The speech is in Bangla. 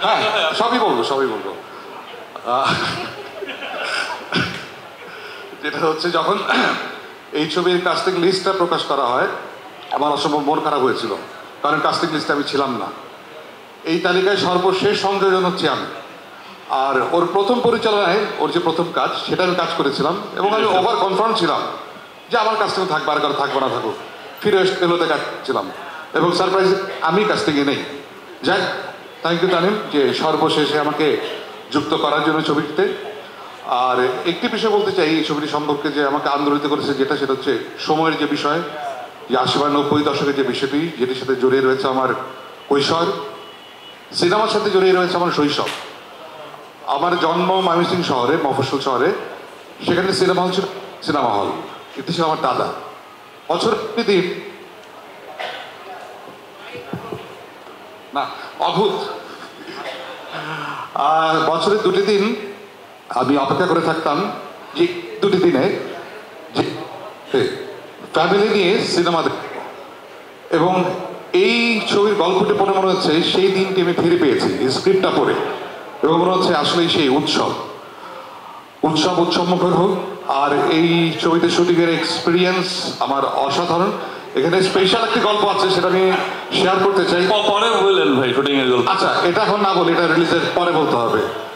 হ্যাঁ, সবই বলবো যেটা হচ্ছে যখন এই ছবির কাস্টিং লিস্টটা প্রকাশ করা হয় আমার অসম্ভব মন খারাপ হয়েছিল, কারণ কাস্টিং লিস্টে আমি ছিলাম না। এই তালিকায় সর্বশেষ সংযোজন হচ্ছে আমি। আর ওর প্রথম পরিচালনায় ওর যে প্রথম কাজ সেটা আমি কাজ করেছিলাম এবং আমি ওভার কনফার্ম ছিলাম যে আমার কাস্টিংয়ে থাকবে, আর কারো থাকবো না থাকুক। ফিরে এলোতে কাজ ছিলাম এবং সারপ্রাইজ আমি কাস্টিংয়ে নেই। যাক, থ্যাংক ইউ তানিম যে সর্বশেষে আমাকে যুক্ত করার জন্য ছবিটিতে। আর একটি বিষয় বলতে চাই এই ছবিটি সম্পর্কে যে আমাকে আন্দোলিত করেছে, সেটা হচ্ছে সময়ের যে বিষয়, যে 80 বা 90 দশকের যে বিষয়টি, যেটির সাথে জড়িয়ে রয়েছে আমার কৈশোর, সিনেমার সাথে জড়িয়ে রয়েছে আমার শৈশব। আমার জন্ম ময়মনসিংহ শহরে, মফস্বল শহরে। সেখানে সিনেমা হল ছিল, সিনেমা হল। এটি ছিল আমার দাদা। বছরের দিন না, অদ্ভুত, বছরের দুটি দিন আমি অপেক্ষা করে থাকতাম যে দুটি দিনে যে ফ্যামিলি নিয়ে সিনেমা দেখ, এবং এই ছবির গল্পটি পড়ে মনে হচ্ছে সেই দিনটি আমি ফিরে পেয়েছি এই স্ক্রিপ্টটা পড়ে, এবং মনে হচ্ছে আসলেই সেই উৎসবমুখর হোক। আর এই ছবিতে শুটিংয়ের এক্সপিরিয়েন্স আমার অসাধারণ। এখানে স্পেশাল একটি গল্প আছে, সেটা আমি শেয়ার করতে চাই। পরে বললেন ভাই শুটিং এর গল্প। আচ্ছা, এটা এখন না বলি, এটা রিলিজের পরে বলতে হবে।